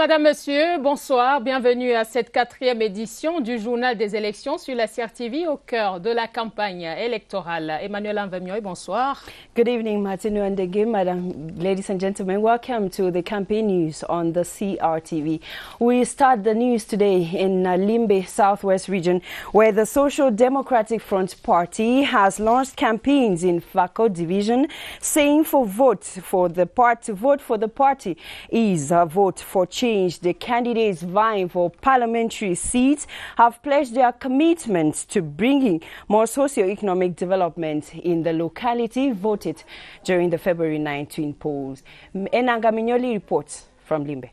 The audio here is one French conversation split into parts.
Madame, Monsieur, bonsoir. Bienvenue à cette 4e édition du Journal des élections sur la CRTV au cœur de la campagne électorale. Emmanuel Anvemioy, bonsoar. Good evening, Martino and Degim, Madam. Ladies and gentlemen, welcome to the campaign news on the CRTV. We start the news today in Limbe, Southwest region, where the Social Democratic Front Party has launched campaigns in Fako division, saying to vote for the party is a vote for change. The candidates vying for parliamentary seats have pledged their commitment to bringing more socio-economic development in the locality voted during the February 19 polls. Enanga Mignoli reports from Limbe.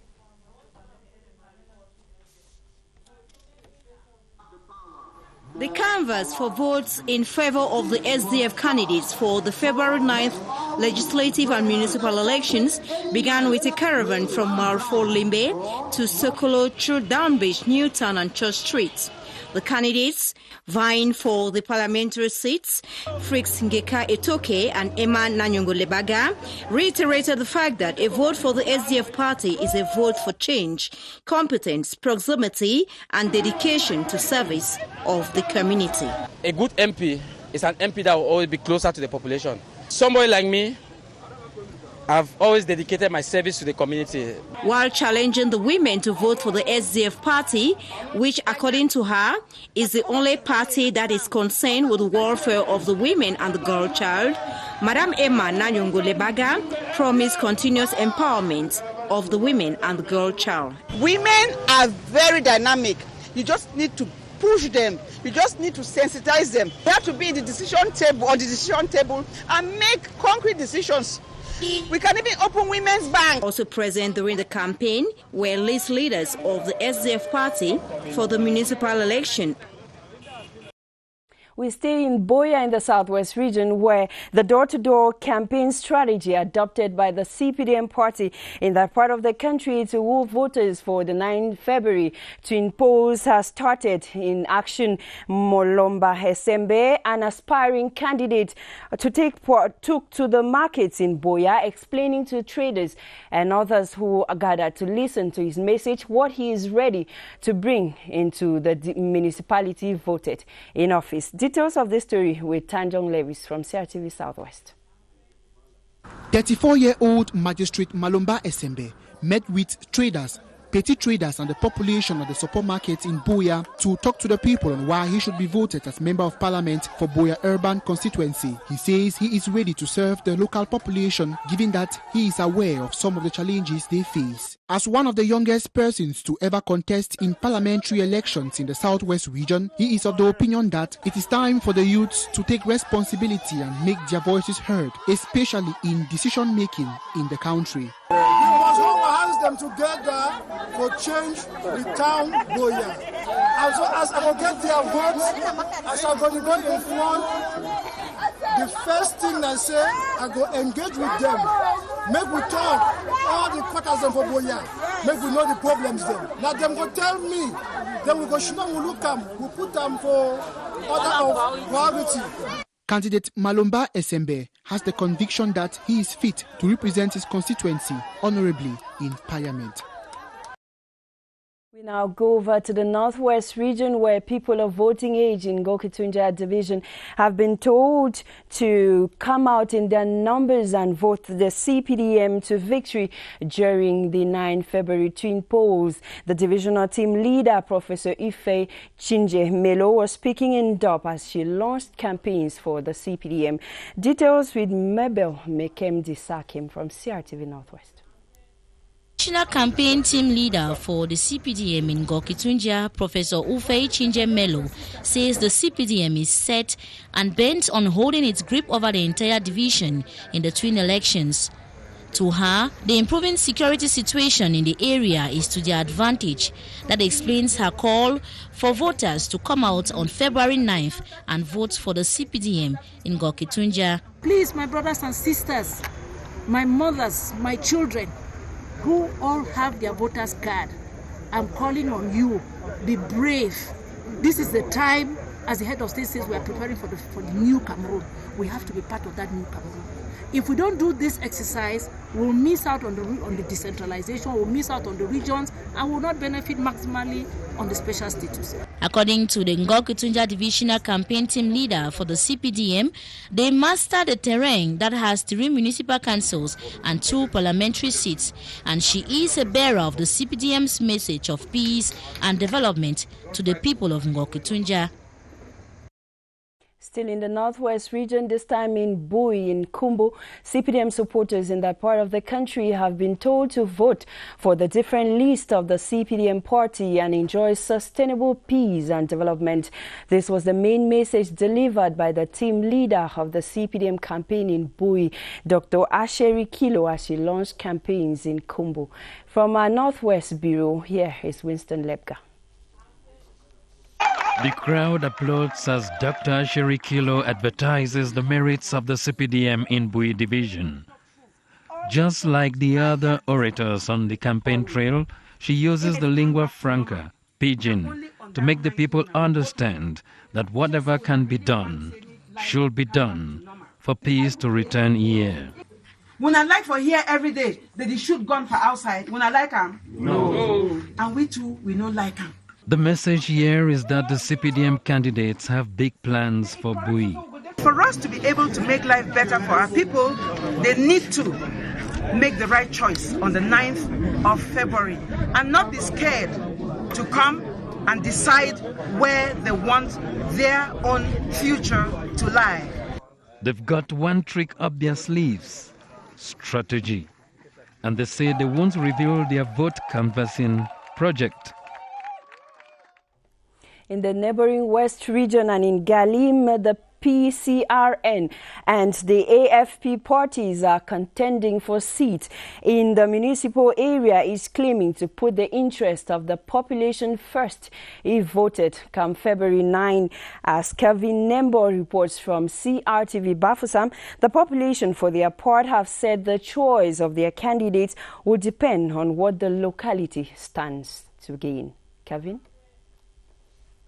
The canvass for votes in favor of the SDF candidates for the February 9th legislative and municipal elections began with a caravan from Marfo Limbe to Sokolo through Downbeach, Newtown and Church Street. The candidates vying for the parliamentary seats, Frix Ngeka Etoke and Emma Nanyongo Lebaga, reiterated the fact that a vote for the SDF party is a vote for change, competence, proximity and dedication to service of the community. A good MP is an MP that will always be closer to the population. Somebody like me, I've always dedicated my service to the community. While challenging the women to vote for the SDF party, which according to her is the only party that is concerned with the welfare of the women and the girl child, Madam Emma Nanyongo Lebaga promised continuous empowerment of the women and the girl child. Women are very dynamic. You just need to push them. You just need to sensitize them. They have to be in the decision table and make concrete decisions. We can even open women's bank. Also present during the campaign were list leaders of the SDF party for the municipal election. We stay in Buea in the Southwest region, where the door-to-door campaign strategy adopted by the CPDM party in that part of the country to woo voters for the 9th February twin polls has started in action. Molomba Hesembe, an aspiring candidate, took to the markets in Buea, explaining to traders and others who gathered to listen to his message what he is ready to bring into the municipality voted in office. Details of this story with Tanjong Lewis from CRTV Southwest. 34-year-old Magistrate Malomba Esembe met with traders, petty traders and the population of the supermarket in Buea to talk to the people on why he should be voted as Member of Parliament for Buea Urban Constituency. He says he is ready to serve the local population, given that he is aware of some of the challenges they face. As one of the youngest persons to ever contest in parliamentary elections in the Southwest region, he is of the opinion that it is time for the youths to take responsibility and make their voices heard, especially in decision-making in the country. We must hold our hands them together for change the town Buea. Also, as I will get their votes, as I go in front, the first thing I say, I go engage with them. Make we talk all the quarters them for Buea. Make we know the problems them. Now them go tell me. Then we go shimam we look them. We put them for order of priority. Candidate Malomba Esembe has the conviction that he is fit to represent his constituency honorably in Parliament. We now go over to the Northwest region, where people of voting age in Ngokitunja division have been told to come out in their numbers and vote the CPDM to victory during the 9 February twin polls. The divisional team leader, Professor Ife Chinje Melo, was speaking in Dop as she launched campaigns for the CPDM. Details with Mabel Mekemdi Sakim from CRTV Northwest. National Campaign Team Leader for the CPDM in Ngokitunja, Professor Ufei Chinje Melo, says the CPDM is set and bent on holding its grip over the entire division in the twin elections. To her, the improving security situation in the area is to their advantage. That explains her call for voters to come out on February 9th and vote for the CPDM in Ngokitunja. Please, my brothers and sisters, my mothers, my children, who all have their voters card, I'm calling on you, be brave. This is the time, as the head of state says, we are preparing for the new Cameroon. We have to be part of that new Cameroon. If we don't do this exercise, we'll miss out on the decentralization, we'll miss out on the regions, and will not benefit maximally on the special status. According to the Ngor Kitunja Divisional Campaign Team Leader for the CPDM, they master the terrain that has 3 municipal councils and 2 parliamentary seats, and she is a bearer of the CPDM's message of peace and development to the people of Ngor Kitunja. Still in the northwest region, this time in Bui in Kumbo, CPDM supporters in that part of the country have been told to vote for the different list of the CPDM party and enjoy sustainable peace and development. This was the main message delivered by the team leader of the CPDM campaign in Bui, Dr. Asheri Kilo, as she launched campaigns in Kumbo. From our Northwest Bureau, here is Winston Lepka. The crowd applauds as Dr. Asheri Kilo advertises the merits of the CPDM in Bui division. Just like the other orators on the campaign trail, she uses the lingua franca, pidgin, to make the people understand that whatever can be done should be done for peace to return here. When I like for here every day, that they shoot gun for outside. When I like them, no. And we too, we don't like them. The message here is that the CPDM candidates have big plans for Bui. For us to be able to make life better for our people, they need to make the right choice on the 9th of February and not be scared to come and decide where they want their own future to lie. They've got one trick up their sleeves: strategy. And they say they won't reveal their vote canvassing project. In the neighboring West region and in Galim, the PCRN and the AFP parties are contending for seats in the municipal area, is claiming to put the interest of the population first if voted come February 9. As Kevin Nembo reports from CRTV Bafoussam, the population for their part have said the choice of their candidates will depend on what the locality stands to gain. Kevin?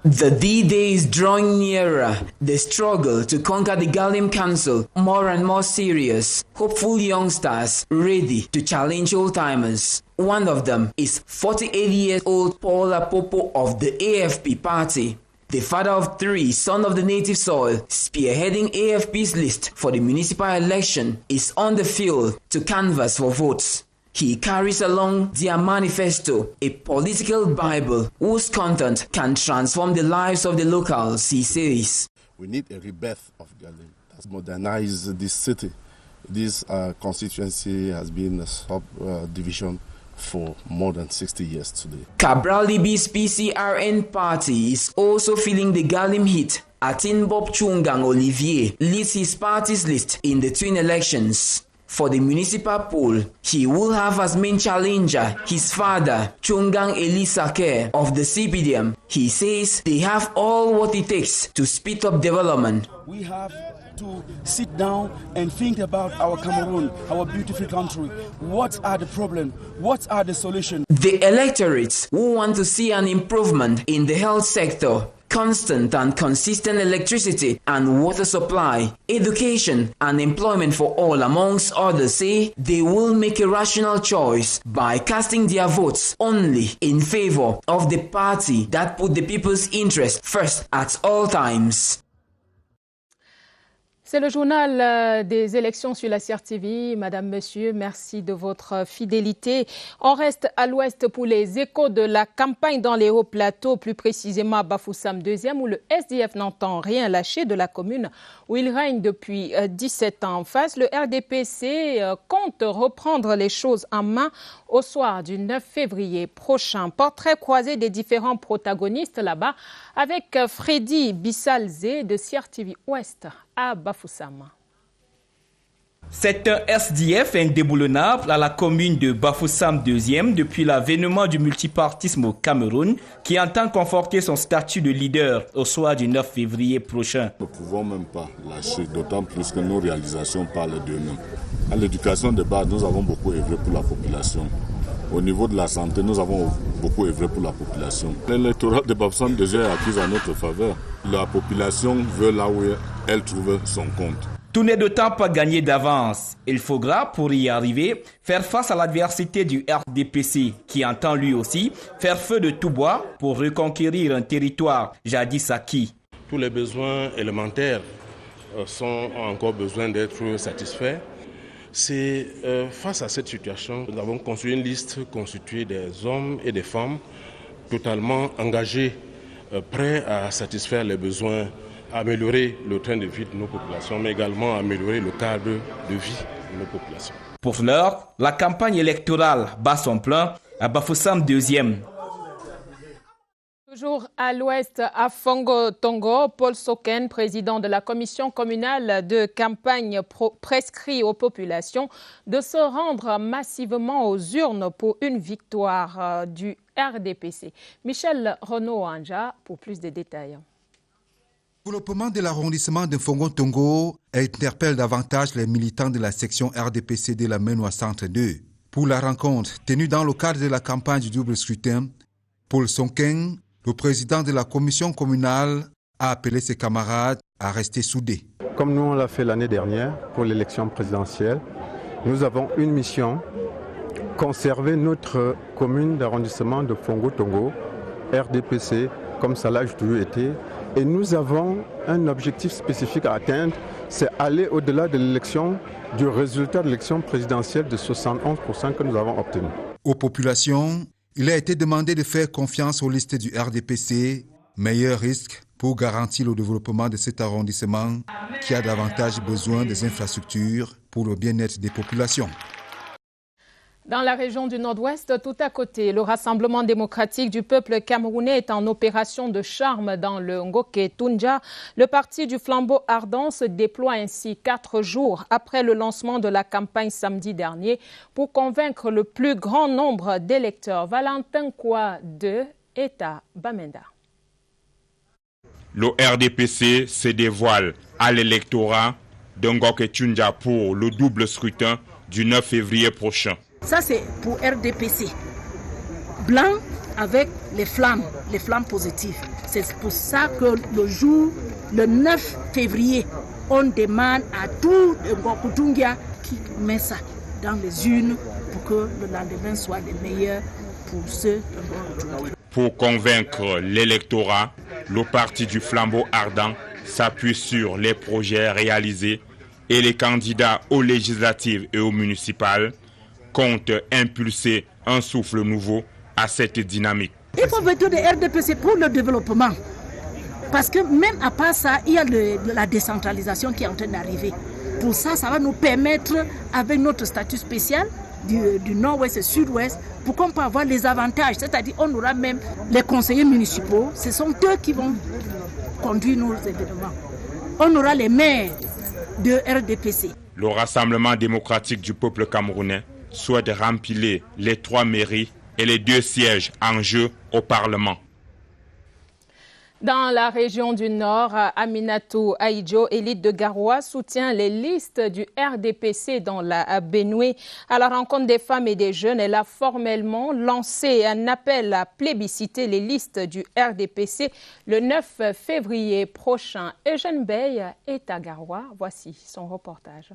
The D-Day is drawing nearer. The struggle to conquer the Galim Council more and more serious. Hopeful youngsters ready to challenge old-timers. One of them is 48-year-old Paul Apopo of the AFP party. The father of 3, son of the native soil, spearheading AFP's list for the municipal election, is on the field to canvass for votes. He carries along their manifesto, a political Bible whose content can transform the lives of the locals, he says. We need a rebirth of Galim that's modernized this city. This constituency has been a subdivision for more than 60 years today. Cabral Libby's PCRN party is also feeling the Galim heat. Atin Bob Chungang Olivier leads his party's list in the twin elections. For the municipal poll, he will have as main challenger his father, Chungang Elisake of the CPDM. He says they have all what it takes to speed up development. We have to sit down and think about our Cameroon, our beautiful country. What are the problems? What are the solutions? The electorates who want to see an improvement in the health sector, constant and consistent electricity and water supply, education and employment for all, amongst others, say they will make a rational choice by casting their votes only in favor of the party that put the people's interest first at all times. C'est le journal des élections sur la CRTV. Madame, Monsieur, merci de votre fidélité. On reste à l'ouest pour les échos de la campagne dans les hauts plateaux, plus précisément à Bafoussam 2e, où le SDF n'entend rien lâcher de la commune où il règne depuis 17 ans. En face, le RDPC compte reprendre les choses en main au soir du 9 février prochain. Portrait croisé des différents protagonistes là-bas avec Freddy Bissalzé de CRTV Ouest à Bafoussam. C'est un SDF indéboulonnable à la commune de Bafoussam 2e depuis l'avènement du multipartisme au Cameroun qui entend conforter son statut de leader au soir du 9 février prochain. Nous ne pouvons même pas lâcher, d'autant plus que nos réalisations parlent d'eux-mêmes. À l'éducation de base, nous avons beaucoup œuvré pour la population. Au niveau de la santé, nous avons beaucoup œuvré pour la population. L'électorat de Bafoussam 2e est acquis en notre faveur. La population veut là où elle trouve son compte. Tout n'est d'autant pas gagné d'avance. Il faudra, pour y arriver, faire face à l'adversité du RDPC, qui entend lui aussi faire feu de tout bois pour reconquérir un territoire jadis acquis. Tous les besoins élémentaires ont encore besoin d'être satisfaits. C'est face à cette situation, nous avons construit une liste constituée des hommes et des femmes totalement engagés, prêts à satisfaire les besoins, à améliorer le train de vie de nos populations, mais également à améliorer le cadre de vie de nos populations. Pour l'heure, la campagne électorale bat son plein à Bafoussam 2e. Toujours à l'ouest, à Fongo-Tongo, Paul Soken, président de la commission communale de campagne, prescrit aux populations de se rendre massivement aux urnes pour une victoire du RDPC. Michel Renaud-Anja pour plus de détails. Le développement de l'arrondissement de Fongo-Tongo interpelle davantage les militants de la section RDPC de la Ménois Centre 2. Pour la rencontre tenue dans le cadre de la campagne du double scrutin, Paul Soken, le président de la commission communale, a appelé ses camarades à rester soudés. Comme nous on l'a fait l'année dernière pour l'élection présidentielle, nous avons une mission, conserver notre commune d'arrondissement de Fongo-Tongo, RDPC, comme ça l'a toujours été. Et nous avons un objectif spécifique à atteindre, c'est aller au-delà de l'élection, du résultat de l'élection présidentielle de 71% que nous avons obtenu. Aux populations, il a été demandé de faire confiance aux listes du RDPC, meilleur risque pour garantir le développement de cet arrondissement qui a davantage besoin des infrastructures pour le bien-être des populations. Dans la région du Nord-Ouest, tout à côté, le Rassemblement démocratique du peuple camerounais est en opération de charme dans le Ngoké-Tunja. Le parti du flambeau ardent se déploie ainsi 4 jours après le lancement de la campagne samedi dernier pour convaincre le plus grand nombre d'électeurs. Valentin Kwa II est à Bamenda. Le RDPC se dévoile à l'électorat de Ngoké-Tunja pour le double scrutin du 9 février prochain. Ça, c'est pour RDPC. Blanc avec les flammes positives. C'est pour ça que le 9 février, on demande à tout le Ngoké-Tunja qui met ça dans les urnes pour que le lendemain soit le meilleur pour ceux de Ngoké-Tunja. Pour convaincre l'électorat, le parti du flambeau ardent s'appuie sur les projets réalisés et les candidats aux législatives et aux municipales compte impulser un souffle nouveau à cette dynamique. Il faut voter de RDPC pour le développement. Parce que même à part ça, il y a la décentralisation qui est en train d'arriver. Pour ça, ça va nous permettre, avec notre statut spécial du nord-ouest et sud-ouest, pour qu'on puisse avoir les avantages. C'est-à-dire qu'on aura même les conseillers municipaux. Ce sont eux qui vont conduire nos événements. On aura les maires de RDPC. Le Rassemblement démocratique du peuple camerounais souhaite remplir les 3 mairies et les 2 sièges en jeu au Parlement. Dans la région du Nord, Aminatou Aïdjo, élite de Garoua, soutient les listes du RDPC dans la Benue. À la rencontre des femmes et des jeunes, elle a formellement lancé un appel à plébisciter les listes du RDPC le 9 février prochain. Eugène Bey est à Garoua. Voici son reportage.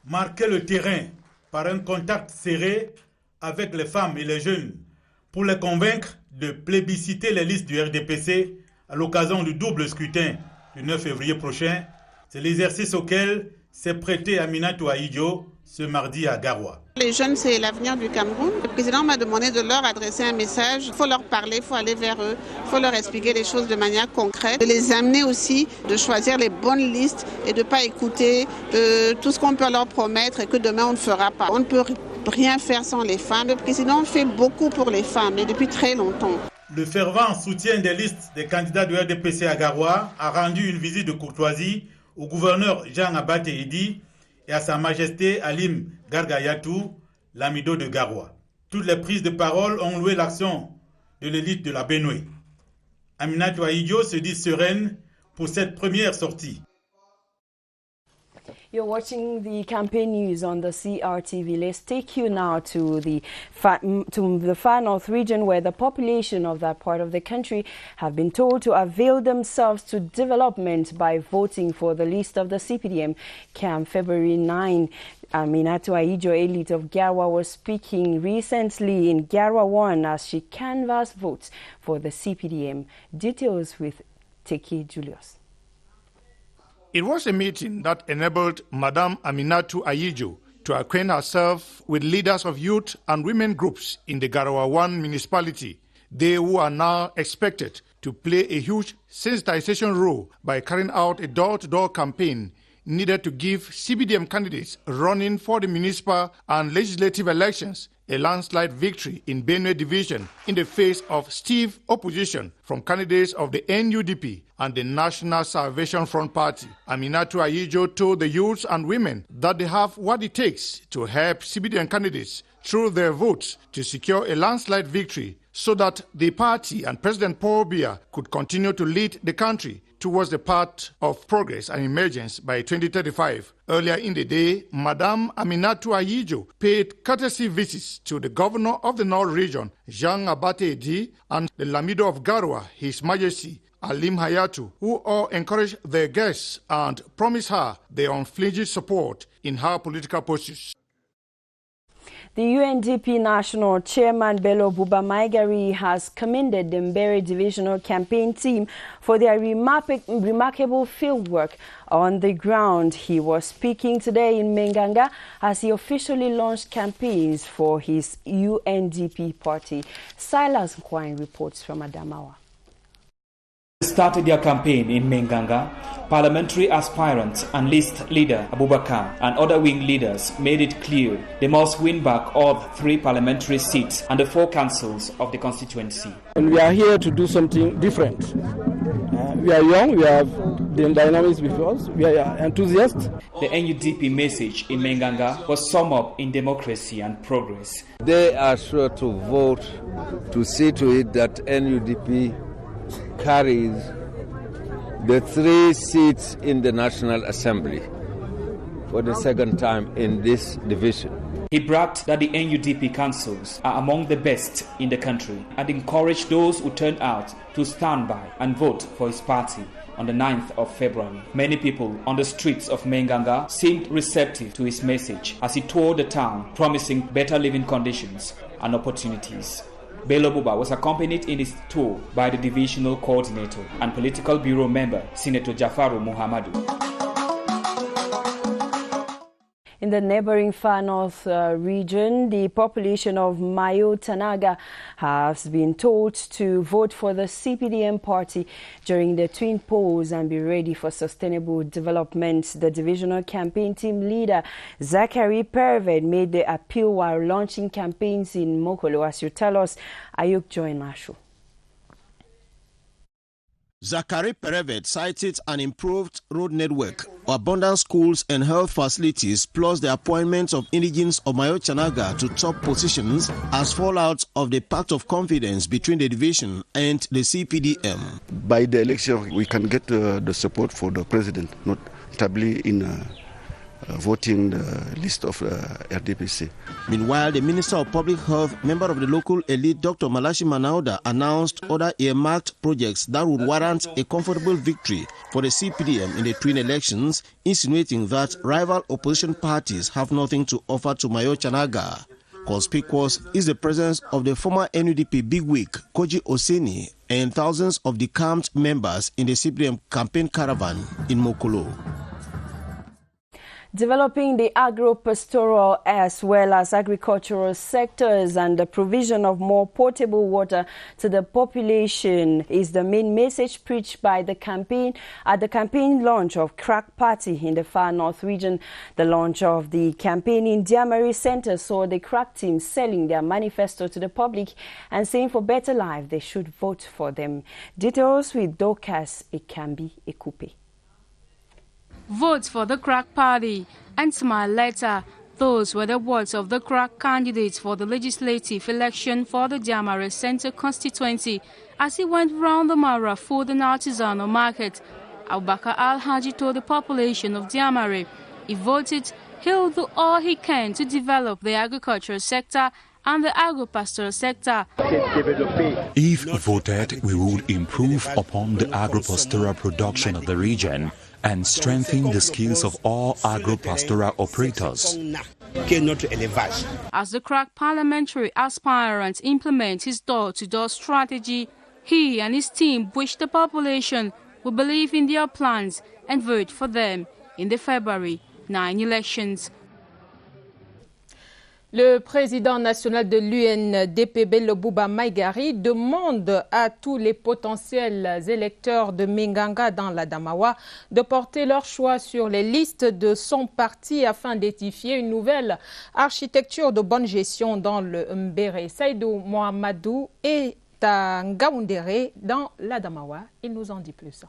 Marquer le terrain par un contact serré avec les femmes et les jeunes pour les convaincre de plébisciter les listes du RDPC à l'occasion du double scrutin du 9 février prochain. C'est l'exercice auquel s'est prêté Aminatou Aïdjo ce mardi à Garoua. Les jeunes, c'est l'avenir du Cameroun. Le président m'a demandé de leur adresser un message. Il faut leur parler, il faut aller vers eux, il faut leur expliquer les choses de manière concrète, de les amener aussi, de choisir les bonnes listes et de ne pas écouter tout ce qu'on peut leur promettre et que demain on ne fera pas. On ne peut rien faire sans les femmes. Le président fait beaucoup pour les femmes et depuis très longtemps. Le fervent soutien des listes des candidats du RDPC à Garoua a rendu une visite de courtoisie au gouverneur Jean Abate Idi et à sa majesté Alim Gargayatou, l'amido de Garoua. Toutes les prises de parole ont loué l'action de l'élite de la Benue. Aminatou Aïdjo se dit sereine pour cette première sortie. You're watching the campaign news on the CRTV. Let's take you now to the Far North region, where the population of that part of the country have been told to avail themselves to development by voting for the list of the CPDM come February 9. Aminatu Ayijo, elite of Garwa, was speaking recently in Garwa 1 as she canvassed votes for the CPDM. Details with Teki Julius. It was a meeting that enabled Madame Aminatu Ayijo to acquaint herself with leaders of youth and women groups in the Garwa 1 municipality, they who are now expected to play a huge sensitization role by carrying out a door-to-door campaign needed to give CPDM candidates running for the municipal and legislative elections a landslide victory in Benue Division in the face of stiff opposition from candidates of the NUDP and the National Salvation Front Party. Aminatu Ayijo told the youths and women that they have what it takes to help CPDM candidates through their votes to secure a landslide victory so that the party and President Paul Biya could continue to lead the country towards the path of progress and emergence by 2035. Earlier in the day, Madame Aminatu Ayijo paid courtesy visits to the governor of the North region, Jean Abate Edi, and the Lamido of Garwa, His Majesty Alim Hayatu, who all encouraged their guests and promised her their unflinching support in her political pursuits. The UNDP National Chairman Bello Buba Maigari has commended the Mbere Divisional Campaign Team for their remarkable fieldwork on the ground. He was speaking today in Menganga as he officially launched campaigns for his UNDP party. Silas Nkwine reports from Adamawa. Started their campaign in Menganga, parliamentary aspirant and list leader Abubakar and other wing leaders made it clear they must win back all 3 parliamentary seats and the 4 councils of the constituency. And we are here to do something different. We are young, we have the dynamics with us, we are enthusiasts. The NUDP message in Menganga was summed up in democracy and progress. They are sure to vote to see to it that NUDP carries the 3 seats in the National Assembly for the second time in this division. He bragged that the NUDP councils are among the best in the country and encouraged those who turned out to stand by and vote for his party on the 9th of February. Many people on the streets of Menganga seemed receptive to his message as he toured the town, promising better living conditions and opportunities. Bello Buba was accompanied in his tour by the divisional coordinator and political bureau member, Senator Jafaru Muhammadu. In the neighboring Far North region, the population of Mayo Tanaga has been told to vote for the CPDM party during the twin polls and be ready for sustainable development. The divisional campaign team leader, Zachary Perved, made the appeal while launching campaigns in Mokolo. As you tell us, Ayuk join Mashu. Zachary Perevet cited an improved road network, abundant schools and health facilities, plus the appointment of indigenes of Mayo Tanaga to top positions as fallout of the pact of confidence between the division and the CPDM. By the election, we can get the support for the president, notably in voting the list of RDPC. Meanwhile, the Minister of Public Health, member of the local elite, Dr. Malachi Manauda, announced other earmarked projects that would warrant a comfortable victory for the CPDM in the twin elections, insinuating that rival opposition parties have nothing to offer to Mayo Tanaga. Conspicuous is the presence of the former NUDP bigwig, Koji Oseni, and thousands of decamped members in the CPDM campaign caravan in Mokolo. Developing the agro-pastoral as well as agricultural sectors and the provision of more potable water to the population is the main message preached by the campaign at the campaign launch of Crack Party in the Far North region. The launch of the campaign in Diamari Center saw the Crack team selling their manifesto to the public and saying for better life they should vote for them. Details with Dorcas Ikambi Ekupe. Vote for the Crack Party and smile later. Those were the words of the Crack candidates for the legislative election for the Diamari Center constituency as he went round the Mara Food and Artisanal Market. Abubakar Al-Haji told the population of Diamari If voted, he'll do all he can to develop the agricultural sector and the agro-pastoral sector. If voted, we will improve upon the agro-pastoral production of the region and strengthen the skills of all agro-pastoral operators. As the crack parliamentary aspirant implements his door-to-door strategy, he and his team wish the population will believe in their plans and vote for them in the February 9 elections. Le président national de l'UNDP, Bello Bouba Maïgari, demande à tous les potentiels électeurs de Menganga dans l'Adamawa de porter leur choix sur les listes de son parti afin d'édifier une nouvelle architecture de bonne gestion dans le Mbere. Saïdou Mohamedou est à Ngaoundéré dans l'Adamawa. Il nous en dit plus.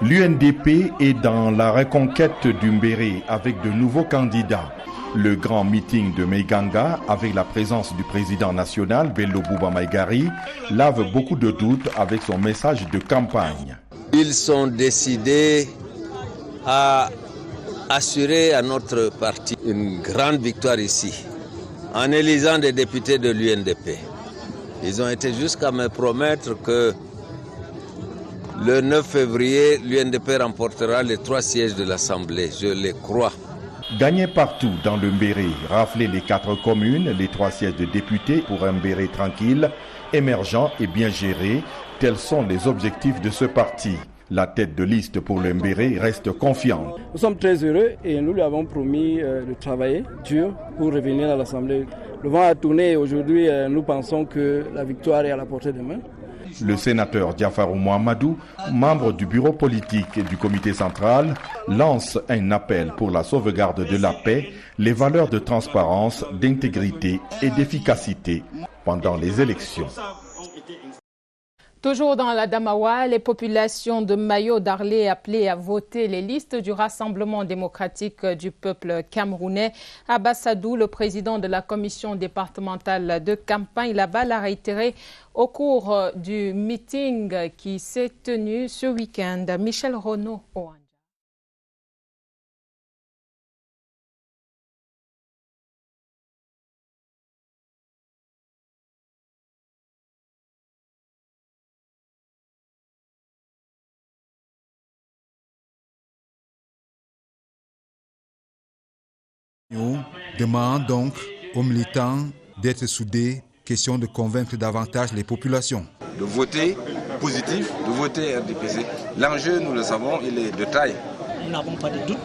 L'UNDP est dans la reconquête du Mbere avec de nouveaux candidats. Le grand meeting de Menganga, avec la présence du président national Bello Bouba Maïgari, lave beaucoup de doutes avec son message de campagne. Ils sont décidés à assurer à notre parti une grande victoire ici, en élisant des députés de l'UNDP. Ils ont été jusqu'à me promettre que le 9 février, l'UNDP remportera les 3 sièges de l'Assemblée. Je les crois. Gagner partout dans le Mbere, rafler les 4 communes, les 3 sièges de députés pour un Mbere tranquille, émergent et bien géré, tels sont les objectifs de ce parti. La tête de liste pour le Mbere reste confiante. Nous sommes très heureux et nous lui avons promis de travailler dur pour revenir à l'Assemblée. Le vent a tourné et aujourd'hui nous pensons que la victoire est à la portée de main. Le sénateur Diafarou Mohamedou, membre du bureau politique et du comité central, lance un appel pour la sauvegarde de la paix, les valeurs de transparence, d'intégrité et d'efficacité pendant les élections. Toujours dans l'Adamawa, les populations de Mayo d'Arlé appelées à voter les listes du Rassemblement démocratique du peuple camerounais. Abbas Sadou, le président de la commission départementale de campagne là-bas, l'a réitéré au cours du meeting qui s'est tenu ce week-end. Michel Renaud. Nous demandons donc aux militants d'être soudés, question de convaincre davantage les populations. De voter positif, de voter RDPC. L'enjeu, nous le savons, il est de taille. Nous n'avons pas de doute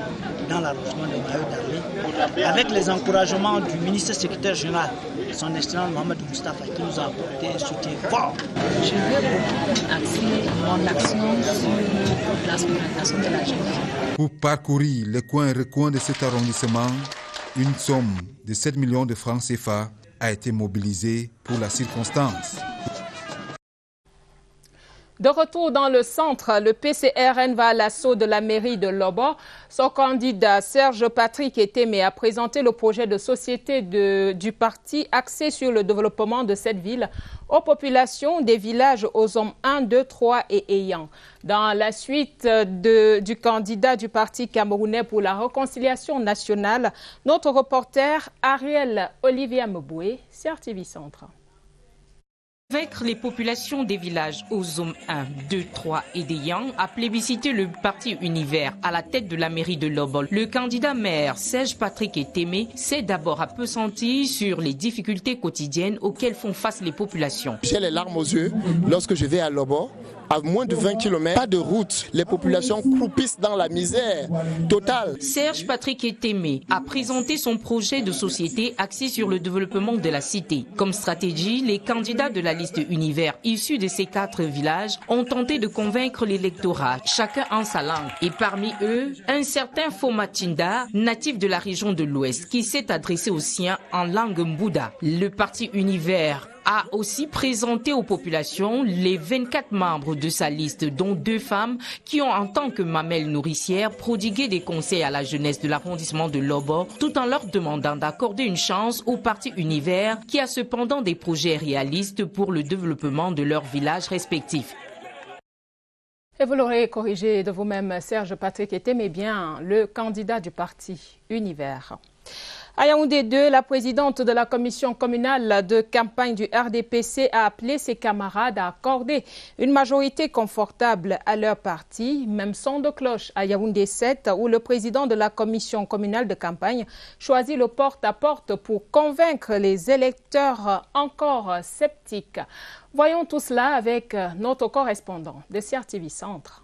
dans l'arrondissement de Mayo d'Arlé, avec les encouragements du ministre secrétaire général, son excellence Mohamed Moustapha, qui nous a apporté un soutien fort. Je vais beaucoup axer mon action sur la scolarisation de la jeunesse. Pour parcourir les coins et recoins de cet arrondissement, une somme de 7 millions de francs CFA a été mobilisée pour la circonstance. De retour dans le centre, le PCRN va à l'assaut de la mairie de Lobo. Son candidat Serge Patrick Etémé a présenté le projet de société du parti axé sur le développement de cette ville aux populations des villages aux zones 1, 2, 3 et Eyang. Dans la suite du candidat du parti camerounais pour la réconciliation nationale, notre reporter Ariel Olivier Mboué, CRTV Centre. Vaincre les populations des villages aux zones 1, 2, 3 et des Yang a plébiscité le parti Univers à la tête de la mairie de Lobol. Le candidat maire Serge Patrick Etémé s'est d'abord appesanti sur les difficultés quotidiennes auxquelles font face les populations. J'ai les larmes aux yeux lorsque je vais à Lobol. À moins de 20 km, pas de route. Les populations croupissent dans la misère totale. Serge Patrick Etémé a présenté son projet de société axé sur le développement de la cité. Comme stratégie, les candidats de la liste Univers issus de ces 4 villages ont tenté de convaincre l'électorat, chacun en sa langue. Et parmi eux, un certain Foma Tinda, natif de la région de l'Ouest, qui s'est adressé aux siens en langue mbouda. Le parti Univers a aussi présenté aux populations les 24 membres de sa liste, dont 2 femmes qui ont en tant que mamelles nourricières prodigué des conseils à la jeunesse de l'arrondissement de Lobo, tout en leur demandant d'accorder une chance au parti Univers qui a cependant des projets réalistes pour le développement de leurs villages respectifs. Et vous l'aurez corrigé de vous-même, Serge Patrick était mais bien le candidat du parti Univers. À Yaoundé 2, la présidente de la commission communale de campagne du RDPC a appelé ses camarades à accorder une majorité confortable à leur parti. Même son de cloche à Yaoundé 7, où le président de la commission communale de campagne choisit le porte-à-porte pour convaincre les électeurs encore sceptiques. Voyons tout cela avec notre correspondant de CRTV Centre.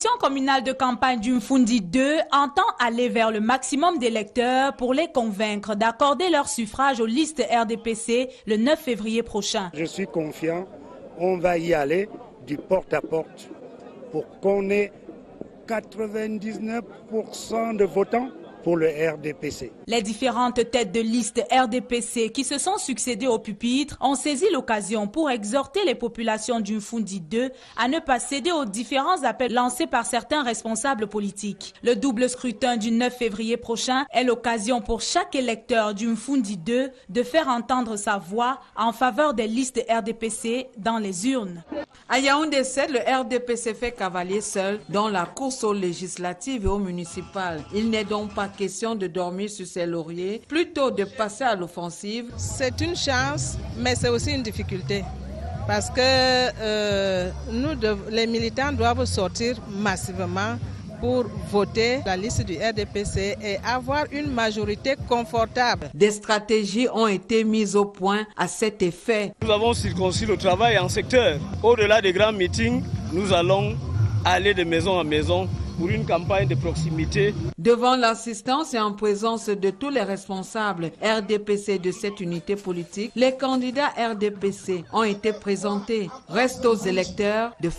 La commission communale de campagne du Mfundi 2 entend aller vers le maximum d'électeurs pour les convaincre d'accorder leur suffrage aux listes RDPC le 9 février prochain. Je suis confiant, on va y aller du porte-à-porte pour qu'on ait 99% de votants pour le RDPC. Les différentes têtes de liste RDPC qui se sont succédées au pupitre ont saisi l'occasion pour exhorter les populations du Mfundi 2 à ne pas céder aux différents appels lancés par certains responsables politiques. Le double scrutin du 9 février prochain est l'occasion pour chaque électeur du Mfundi 2 de faire entendre sa voix en faveur des listes RDPC dans les urnes. À Yaoundé 7, le RDPC fait cavalier seul dans la course aux législatives et aux municipales. Il n'est donc pas question de dormir sur ses lauriers, plutôt de passer à l'offensive. C'est une chance, mais c'est aussi une difficulté. Parce que les militants doivent sortir massivement pour voter la liste du RDPC et avoir une majorité confortable. Des stratégies ont été mises au point à cet effet. Nous avons circoncis le travail en secteur. Au-delà des grands meetings, nous allons aller de maison en maison pour une campagne de proximité. Devant l'assistance et en présence de tous les responsables RDPC de cette unité politique, les candidats RDPC ont été présentés. Reste aux électeurs de...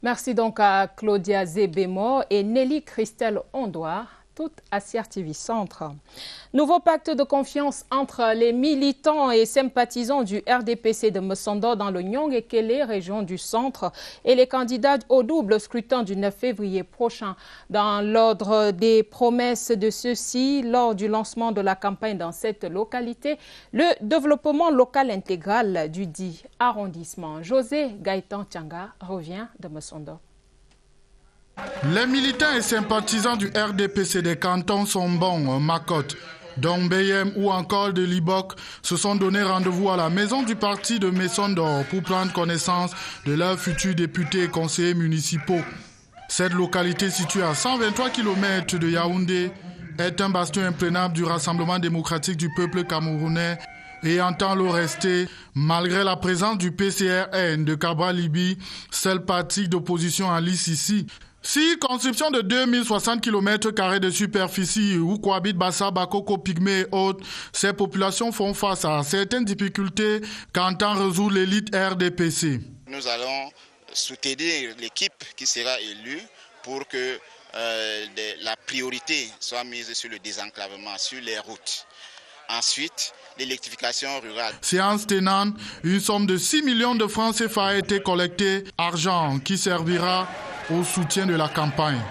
Merci donc à Claudia Zébémo et Nelly Christelle Ondoa, toutes à CRTV Centre. Nouveau pacte de confiance entre les militants et sympathisants du RDPC de Messondo dans le Nyong-Ekele, région du Centre, et les candidats au double scrutin du 9 février prochain. Dans l'ordre des promesses de ceux-ci, lors du lancement de la campagne dans cette localité, le développement local intégral du dit arrondissement. José Gaëtan Tianga revient de Messondo. Les militants et sympathisants du RDPC des cantons Sombon, Makot, Dongbeyem ou encore de Libok se sont donné rendez-vous à la maison du parti de Messondo pour prendre connaissance de leurs futurs députés et conseillers municipaux. Cette localité située à 123 km de Yaoundé est un bastion imprenable du Rassemblement démocratique du peuple camerounais et entend le rester malgré la présence du PCRN de Cabral Libi, seul parti d'opposition en lice ici. Circonscription de 2060 km² de superficie où cohabitent Bassa, Bakoko, Pygmée et autres, ces populations font face à certaines difficultés qu'entend résoudre l'élite RDPC. Nous allons soutenir l'équipe qui sera élue pour que la priorité soit mise sur le désenclavement, sur les routes. Ensuite, l'électrification rurale. Séance tenante, une somme de 6 millions de francs CFA a été collectée, argent qui servira au soutien de la campagne.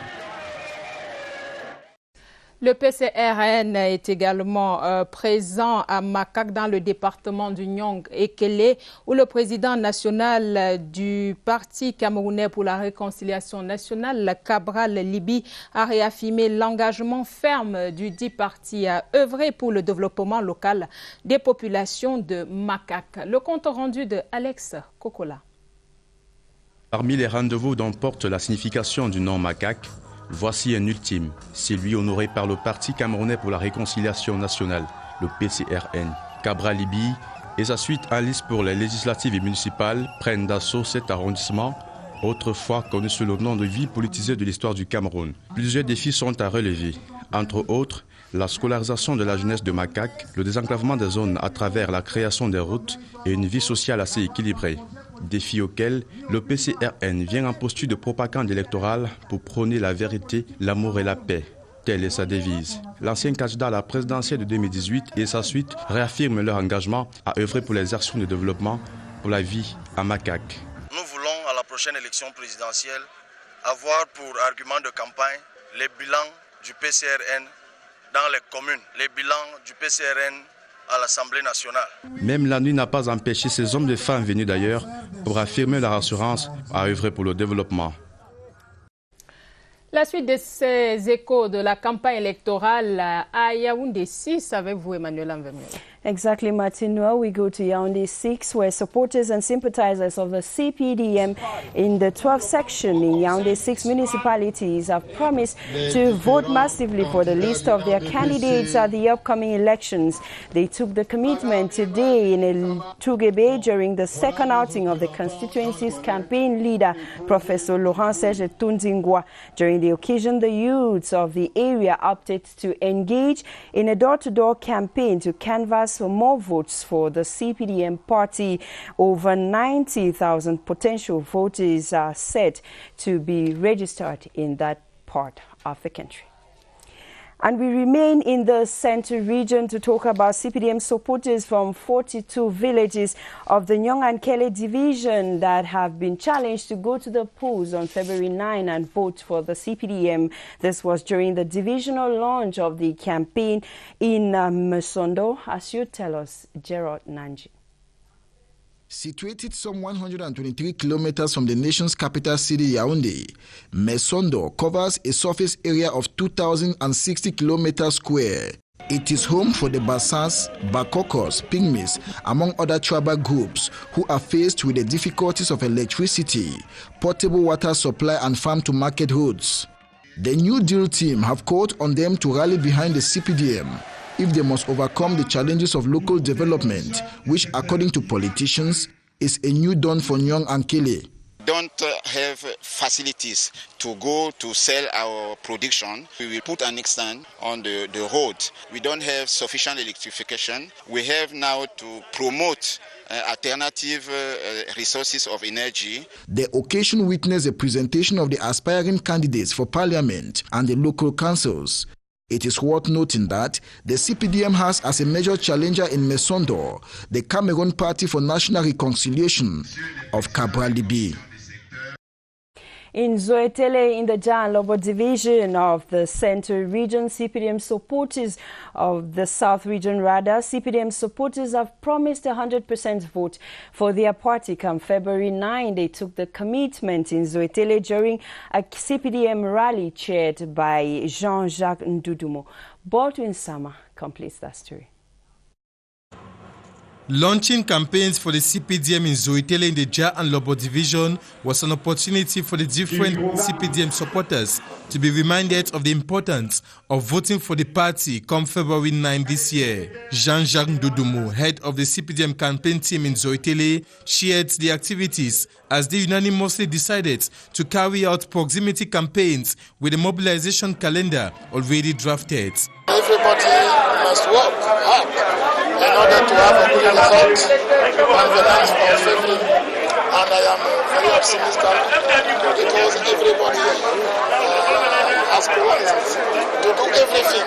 Le PCRN est également présent à Makak dans le département du Nyong-Ekele où le président national du Parti camerounais pour la réconciliation nationale, Cabral Libi, a réaffirmé l'engagement ferme du dit parti à œuvrer pour le développement local des populations de Makak. Le compte rendu de Alex Kokola. Parmi les rendez-vous dont porte la signification du nom Makak, voici un ultime, celui honoré par le Parti camerounais pour la réconciliation nationale, le PCRN. Cabral Libi et sa suite en lice pour les législatives et municipales prennent d'assaut cet arrondissement, autrefois connu sous le nom de ville politisée de l'histoire du Cameroun. Plusieurs défis sont à relever, entre autres la scolarisation de la jeunesse de Makak, le désenclavement des zones à travers la création des routes et une vie sociale assez équilibrée. Défi auquel le PCRN vient en posture de propagande électorale pour prôner la vérité, l'amour et la paix. Telle est sa devise. L'ancien candidat à la présidentielle de 2018 et sa suite réaffirment leur engagement à œuvrer pour les actions de développement pour la vie à Makak. Nous voulons à la prochaine élection présidentielle avoir pour argument de campagne les bilans du PCRN dans les communes, les bilans du PCRN à l'Assemblée nationale. Même la nuit n'a pas empêché ces hommes et femmes venus d'ailleurs pour affirmer leur assurance à œuvrer pour le développement. La suite de ces échos de la campagne électorale à Yaoundé 6 avec vous, Emmanuel Anvemiel. Exactly, Martino. We go to Yaoundé 6, where supporters and sympathizers of the CPDM in the 12th section in Yaoundé 6 municipalities have promised to vote massively for the list of their candidates at the upcoming elections. They took the commitment today in Tougébé during the second outing of the constituency's campaign leader, Professor Laurent Serge Tundingwa. During the occasion, the youths of the area opted to engage in a door-to-door campaign to canvass for more votes for the CPDM party. Over 90,000 potential voters are set to be registered in that part of the country. And we remain in the Central region to talk about CPDM supporters from 42 villages of the Nyong-Ankele division that have been challenged to go to the polls on February 9 and vote for the CPDM. This was during the divisional launch of the campaign in Mesondo, as you tell us, Gerard Nanji. Situated some 123 kilometers from the nation's capital city, Yaoundé, Mesondo covers a surface area of 2,060 kilometers square. It is home for the Bassans, Bakokos, Pygmies, among other tribal groups who are faced with the difficulties of electricity, portable water supply and farm-to-market roads. The New Deal team have called on them to rally behind the CPDM if they must overcome the challenges of local development, which, according to politicians, is a new dawn for Nyong-Ankele. Don't have facilities to go to sell our production. We will put an extent on the road. We don't have sufficient electrification. We have now to promote alternative resources of energy. The occasion witnessed a presentation of the aspiring candidates for parliament and the local councils. It is worth noting that the CPDM has as a major challenger in Mesondo the Cameroon Party for National Reconciliation of Cabral Libi. In Zoetele, in the Jan Lobo division of the Central region, CPDM supporters of the South region, CPDM supporters have promised 100% vote for their party come February 9. They took the commitment in Zoetele during a CPDM rally chaired by Jean-Jacques Ndudumo. Baldwin Sama completes that story. Launching campaigns for the CPDM in Zoetele in the Ja and Lobo division was an opportunity for the different CPDM supporters to be reminded of the importance of voting for the party come February 9 this year. Jean-Jacques Ndudumo, head of the CPDM campaign team in Zoetele, shared the activities as they unanimously decided to carry out proximity campaigns with a mobilization calendar already drafted. Everybody must work hard in order to have a good result on the 9th of February. And I am very optimistic because everybody has promised to do everything.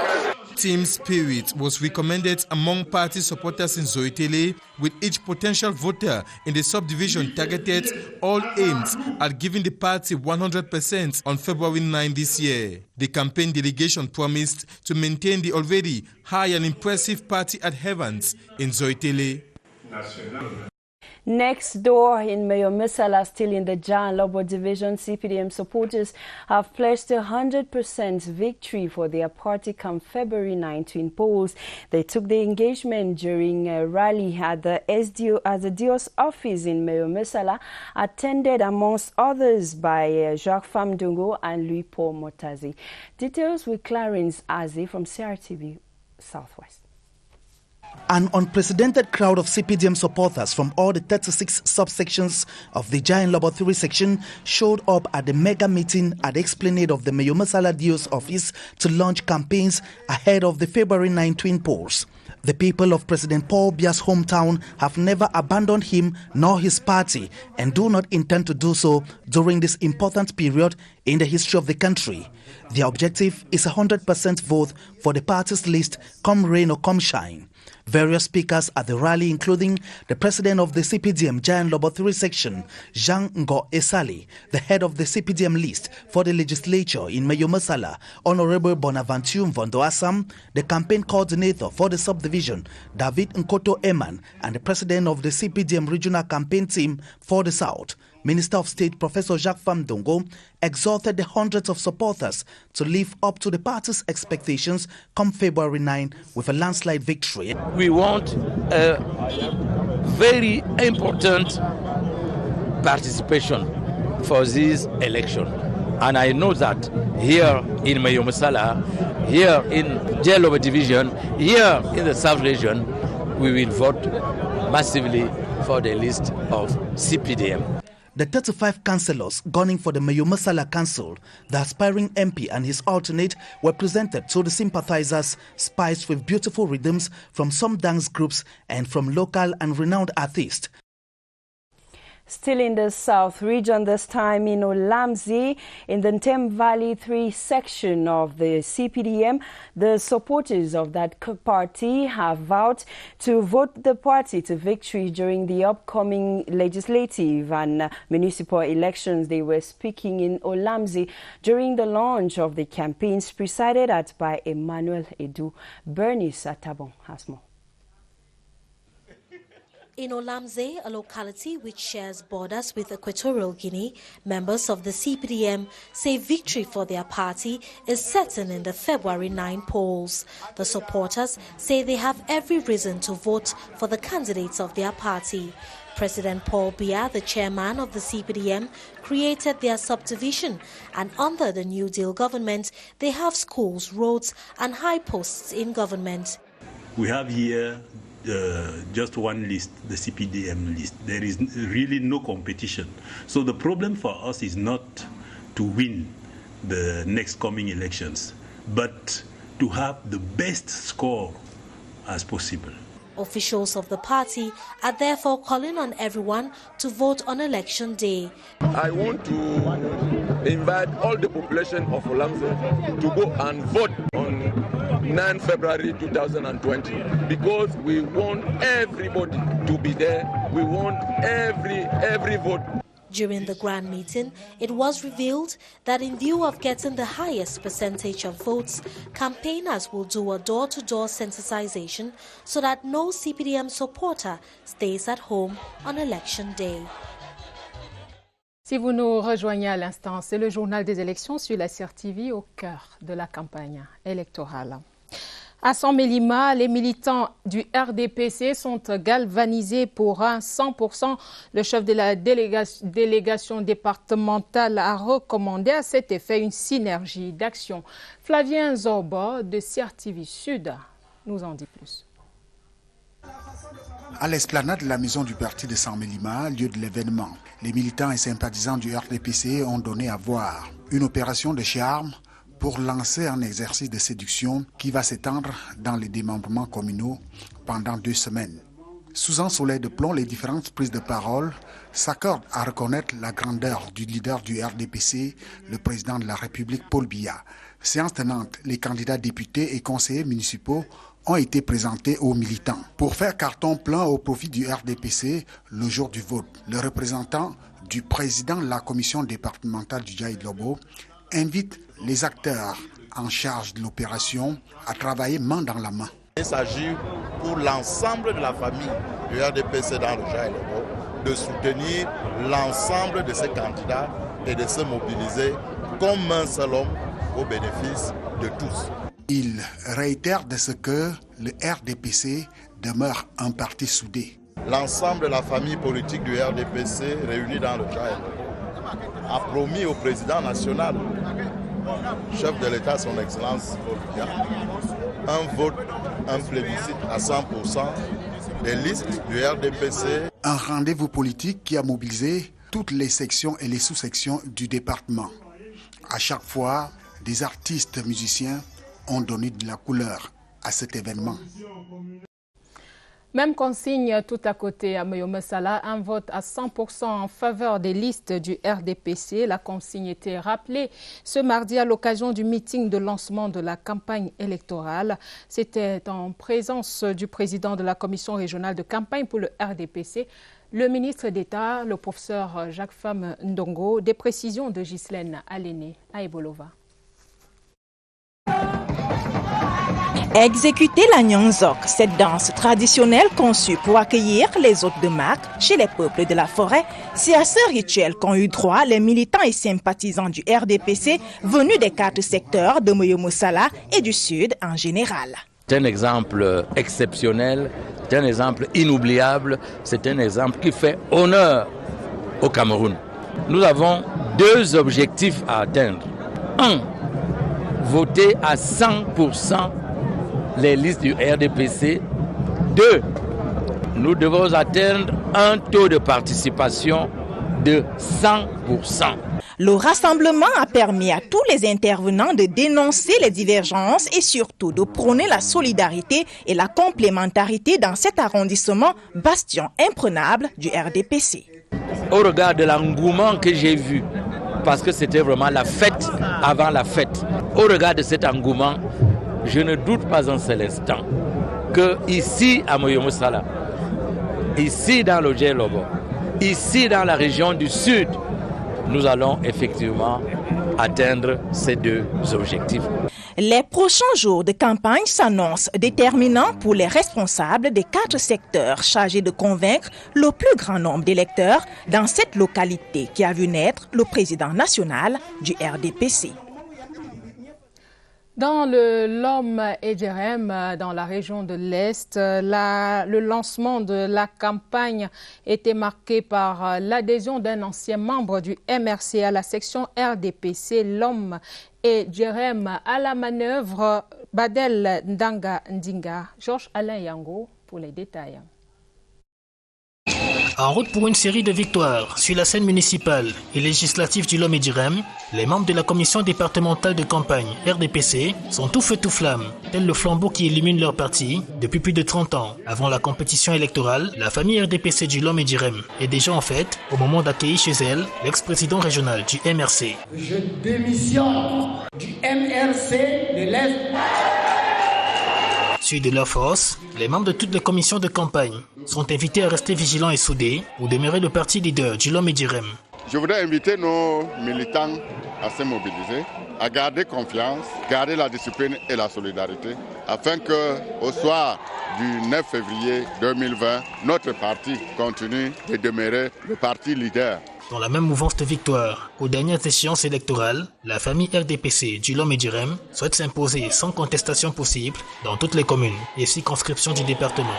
Team spirit was recommended among party supporters in Zoetele, with each potential voter in the subdivision targeted all aims at giving the party 100% on February 9 this year. The campaign delegation promised to maintain the already high and impressive party adherence in Zoetele. Next door in Mayo Misala, still in the Jan Lobo division, CPDM supporters have pledged 100% victory for their party come February 9 to polls. They took the engagement during a rally at the Dio's office in Mayo Misala, attended amongst others by Jacques Famdungo and Louis Paul Motazi. Details with Clarence Azi from CRTV Southwest. An unprecedented crowd of CPDM supporters from all the 36 subsections of the Giant Lobo 3 section showed up at the mega meeting at the Esplanade of the Mayo Misala Dio's office to launch campaigns ahead of the February 9 twin polls. The people of President Paul Biya's hometown have never abandoned him nor his party and do not intend to do so during this important period in the history of the country. The objective is 100% vote for the party's list, come rain or come shine. Various speakers at the rally, including the president of the CPDM Giant Lobo 3 section, Jean Ngo Esali, the head of the CPDM list for the legislature in Meyomasala, Honorable Bonaventure Mvondo Assam, the campaign coordinator for the subdivision, David Nkoto Eman, and the president of the CPDM regional campaign team for the South. Minister of State Professor Jacques Famdongo exhorted the hundreds of supporters to live up to the party's expectations come February 9 with a landslide victory. We want a very important participation for this election. And I know that here in Meyomasala, here in Giant Lobo division, here in the South region, we will vote massively for the list of CPDM. The 35 councillors gunning for the Meyomasala Council, the aspiring MP and his alternate were presented to the sympathizers, spiced with beautiful rhythms from some dance groups and from local and renowned artists. Still in the South region, this time in Olamzi, in the Ntem Valley 3 section of the CPDM, the supporters of that party have vowed to vote the party to victory during the upcoming legislative and municipal elections. They were speaking in Olamzi during the launch of the campaigns presided at by Emmanuel Edu. Bernice Atabon has more. In Olamze, a locality which shares borders with Equatorial Guinea, members of the CPDM say victory for their party is certain in the February 9 polls. The supporters say they have every reason to vote for the candidates of their party. President Paul Biya, the chairman of the CPDM, created their subdivision, and under the New Deal government, they have schools, roads and high posts in government. We have here just one list, the CPDM list. There is really no competition. So the problem for us is not to win the next coming elections, but to have the best score as possible. Officials of the party are therefore calling on everyone to vote on election day. I want to invite all the population of Olamze to go and vote on 9 February 2020 because we want everybody to be there. We want every vote. During the grand meeting, it was revealed that in view of getting the highest percentage of votes, campaigners will do a door-to-door sensitization so that no CPDM supporter stays at home on election day. Si vous nous rejoignez à l'instant, c'est le journal des élections sur la CRTV au cœur de la campagne électorale. À Saint-Mélima, les militants du RDPC sont galvanisés pour un 100%. Le chef de la délégation départementale a recommandé à cet effet une synergie d'action. Flavien Zorba de CRTV Sud nous en dit plus. À l'esplanade de la maison du parti de Saint-Mélima, lieu de l'événement, les militants et sympathisants du RDPC ont donné à voir une opération de charme pour lancer un exercice de séduction qui va s'étendre dans les démembrements communaux pendant 2 semaines. Sous un soleil de plomb, les différentes prises de parole s'accordent à reconnaître la grandeur du leader du RDPC, le président de la République, Paul Biya. Séance tenante, les candidats députés et conseillers municipaux ont été présentés aux militants. Pour faire carton plein au profit du RDPC le jour du vote, le représentant du président de la commission départementale du Giant Lobo invite les acteurs en charge de l'opération à travailler main dans la main. Il s'agit pour l'ensemble de la famille du RDPC dans le Giant Lobo de soutenir l'ensemble de ces candidats et de se mobiliser comme un seul homme au bénéfice de tous. Il réitère de ce que le RDPC demeure un parti soudé. L'ensemble de la famille politique du RDPC réunie dans le Giant a promis au président national, chef de l'État, son Excellence Paul Biya, un vote, un plébiscite à 100% des listes du RDPC. Un rendez-vous politique qui a mobilisé toutes les sections et les sous-sections du département. À chaque fois, des artistes musiciens ont donné de la couleur à cet événement. Même consigne tout à côté à Moyo-Messala, un vote à 100% en faveur des listes du RDPC. La consigne était rappelée ce mardi à l'occasion du meeting de lancement de la campagne électorale. C'était en présence du président de la commission régionale de campagne pour le RDPC, le ministre d'État, le professeur Jacques-Fam Ndongo. Des précisions de Ghislaine Aléné à Ebolova. Exécuter la Nyanzok, cette danse traditionnelle conçue pour accueillir les hôtes de marque chez les peuples de la forêt, c'est à ce rituel qu'ont eu droit les militants et sympathisants du RDPC venus des 4 secteurs de Moyo-Messala et du Sud en général. C'est un exemple exceptionnel, c'est un exemple inoubliable, c'est un exemple qui fait honneur au Cameroun. Nous avons 2 objectifs à atteindre. 1, voter à 100% les listes du RDPC. 2, nous devons atteindre un taux de participation de 100%. Le rassemblement a permis à tous les intervenants de dénoncer les divergences et surtout de prôner la solidarité et la complémentarité dans cet arrondissement, bastion imprenable du RDPC. Au regard de l'engouement que j'ai vu, parce que c'était vraiment la fête avant la fête, au regard de cet engouement, je ne doute pas un seul instant que ici à Moyo-Messala, ici dans le Djelobo, ici dans la région du Sud, nous allons effectivement atteindre ces 2 objectifs. Les prochains jours de campagne s'annoncent déterminants pour les responsables des 4 secteurs chargés de convaincre le plus grand nombre d'électeurs dans cette localité qui a vu naître le président national du RDPC. Dans le Lom et Djerem, dans la région de l'Est, le lancement de la campagne était marqué par l'adhésion d'un ancien membre du MRC à la section RDPC Lom et Djerem à la manœuvre Badel Ndanga Ndinga. Georges Alain Yango pour les détails. En route pour une série de victoires sur la scène municipale et législative du Lom et Djerem, les membres de la commission départementale de campagne RDPC sont tout feu tout flamme, tel le flambeau qui illumine leur parti depuis plus de 30 ans. Avant la compétition électorale, la famille RDPC du Lom et Djerem est déjà en fête au moment d'accueillir chez elle l'ex-président régional du MRC. Je démissionne du MRC de l'Est. Suite de leur force, les membres de toutes les commissions de campagne sont invités à rester vigilants et soudés pour demeurer le parti leader du Lom et Djerem. Je voudrais inviter nos militants à se mobiliser, à garder confiance, garder la discipline et la solidarité, afin qu'au soir du 9 février 2020, notre parti continue de demeurer le parti leader. Dans la même mouvance de victoire, aux dernières échéances électorales, la famille RDPC du Lom et Djerem souhaite s'imposer sans contestation possible dans toutes les communes et circonscriptions du département.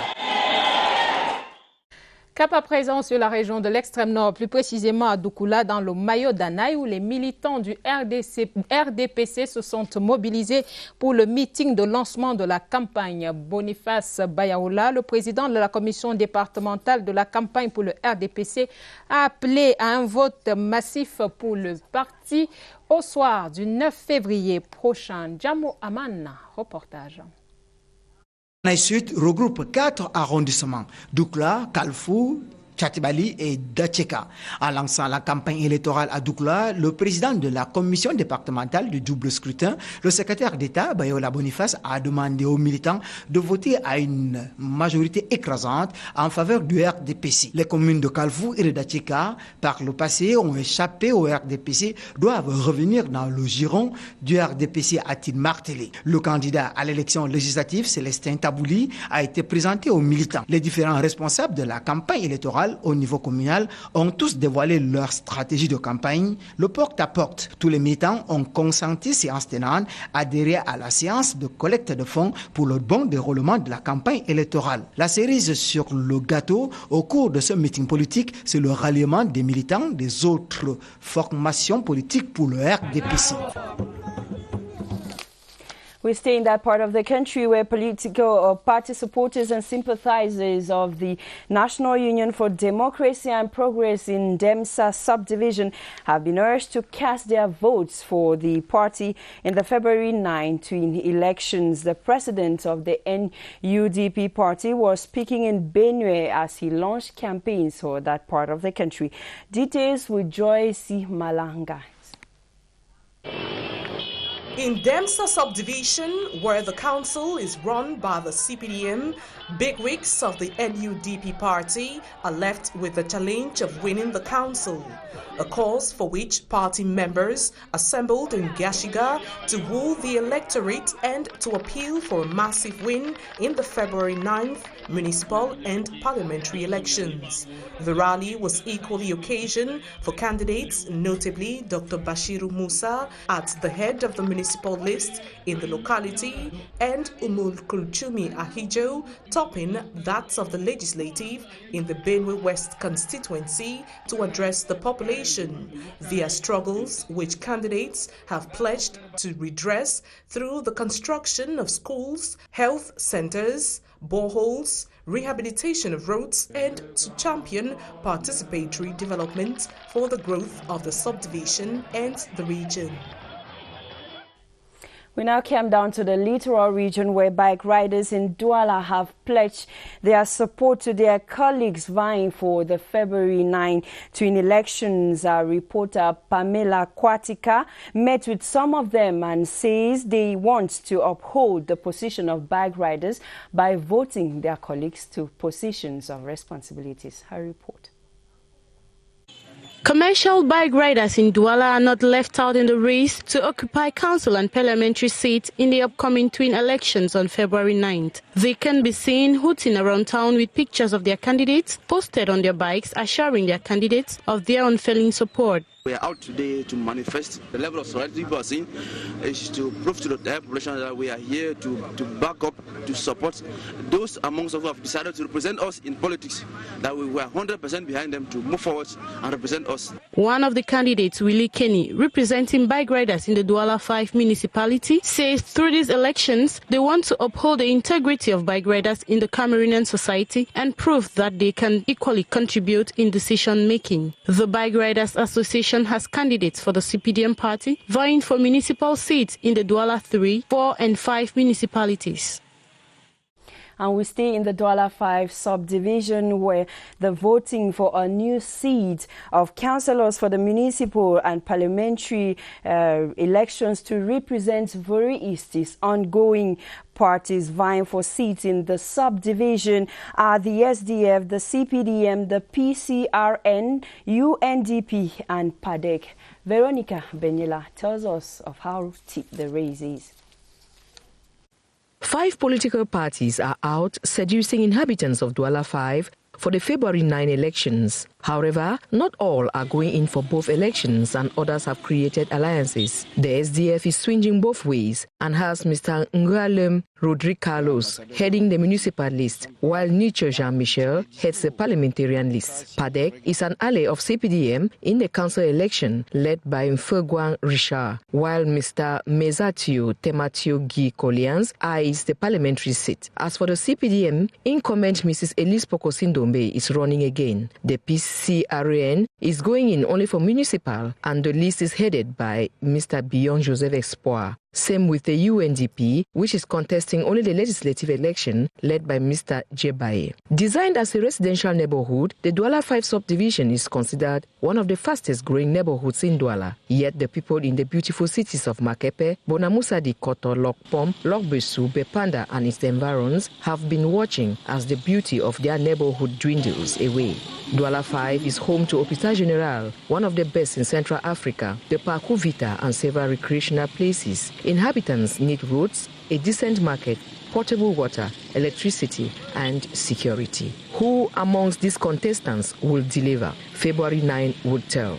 Cap à présent sur la région de l'extrême nord, plus précisément à Doukoula, dans le Mayo d'Anaï, où les militants du RDPC se sont mobilisés pour le meeting de lancement de la campagne. Boniface Bayaoula, le président de la commission départementale de la campagne pour le RDPC, a appelé à un vote massif pour le parti au soir du 9 février prochain. Djamo Aman, reportage. Sud regroupe 4 arrondissements, Doukoula, Kalfou, Tchatibali et Datcheka. En lançant la campagne électorale à Doukoula, le président de la commission départementale du double scrutin, le secrétaire d'État, Bayola Boniface, a demandé aux militants de voter à une majorité écrasante en faveur du RDPC. Les communes de Kalfou et de Datcheka, par le passé, ont échappé au RDPC, doivent revenir dans le giron du RDPC, a-t-il martelé. Le candidat à l'élection législative, Célestin Tabouli, a été présenté aux militants. Les différents responsables de la campagne électorale au niveau communal ont tous dévoilé leur stratégie de campagne, le porte-à-porte. Tous les militants ont consenti, séance tenante, adhérer à la séance de collecte de fonds pour le bon déroulement de la campagne électorale. La cerise sur le gâteau au cours de ce meeting politique, c'est le ralliement des militants des autres formations politiques pour le RDPC. We stay in that part of the country where political party supporters and sympathizers of the National Union for Democracy and Progress in Demsa subdivision have been urged to cast their votes for the party in the February 9 twin elections. The president of the NUDP party was speaking in Benue as he launched campaigns for that part of the country. Details with Joy C. Malanga. In Demsa subdivision, where the council is run by the CPDM, bigwigs of the NUDP party are left with the challenge of winning the council, a cause for which party members assembled in Gashiga to woo the electorate and to appeal for a massive win in the February 9th municipal and parliamentary elections. The rally was equally occasion for candidates, notably Dr. Bashiru Musa at the head of the municipal list in the locality and Umul Kulchumi Ahijo topping that of the legislative in the Benue West constituency to address the population via struggles which candidates have pledged to redress through the construction of schools, health centers, boreholes, rehabilitation of roads, and to champion participatory development for the growth of the subdivision and the region. We now come down to the littoral region where bike riders in Douala have pledged their support to their colleagues vying for the February 9 twin elections. Our reporter Pamela Kwatika met with some of them and says they want to uphold the position of bike riders by voting their colleagues to positions of responsibilities. Her report. Commercial bike riders in Douala are not left out in the race to occupy council and parliamentary seats in the upcoming twin elections on February 9th. They can be seen hooting around town with pictures of their candidates posted on their bikes, assuring their candidates of their unfailing support. We are out today to manifest the level of solidarity people are seeing, is to prove to the entire population that we are here to back up, to support those amongst us who have decided to represent us in politics, that we were 100% behind them to move forward and represent us. One of the candidates, Willie Kenny, representing bike riders in the Douala 5 municipality, says through these elections, they want to uphold the integrity of bike riders in the Cameroonian society and prove that they can equally contribute in decision-making. The Bike Riders Association has candidates for the CPDM party vying for municipal seats in the Douala 3, 4 and 5 municipalities. And we stay in the Douala 5 subdivision where the voting for a new seat of councillors for the municipal and parliamentary elections to represent Vori East is ongoing. Parties vying for seats in the subdivision are the SDF, the CPDM, the PCRN, UNDP and PADEC. Veronica Benila tells us of how deep the race is. 5 political parties are out seducing inhabitants of Douala 5 for the February 9 elections. However, not all are going in for both elections and others have created alliances. The SDF is swinging both ways and has Mr. Ngualem Rodrigue Carlos heading the municipal list, while Nietzsche Jean-Michel heads the parliamentarian list. PADEC is an ally of CPDM in the council election led by Mfegwang Richard, while Mr. Mezatio Tematio Guy Collians eyes the parliamentary seat. As for the CPDM, incumbent Mrs. Elise Pokosindombe is running again. The PCRN is going in only for municipal, and the list is headed by Mr. Bion Joseph Espoir. Same with the UNDP, which is contesting only the legislative election led by Mr. Jebaye. Designed as a residential neighborhood, the Douala 5 subdivision is considered one of the fastest growing neighborhoods in Douala. Yet the people in the beautiful cities of Makepe, Bonamusadi, Koto, Lokpom, Lokbesu, Bepanda and its environs have been watching as the beauty of their neighborhood dwindles away. Douala 5 is home to Hôpital General, one of the best in Central Africa, the Parcours Vita and several recreational places. Inhabitants need roads, a decent market, potable water, electricity and security. Who amongst these contestants will deliver? February 9 would tell.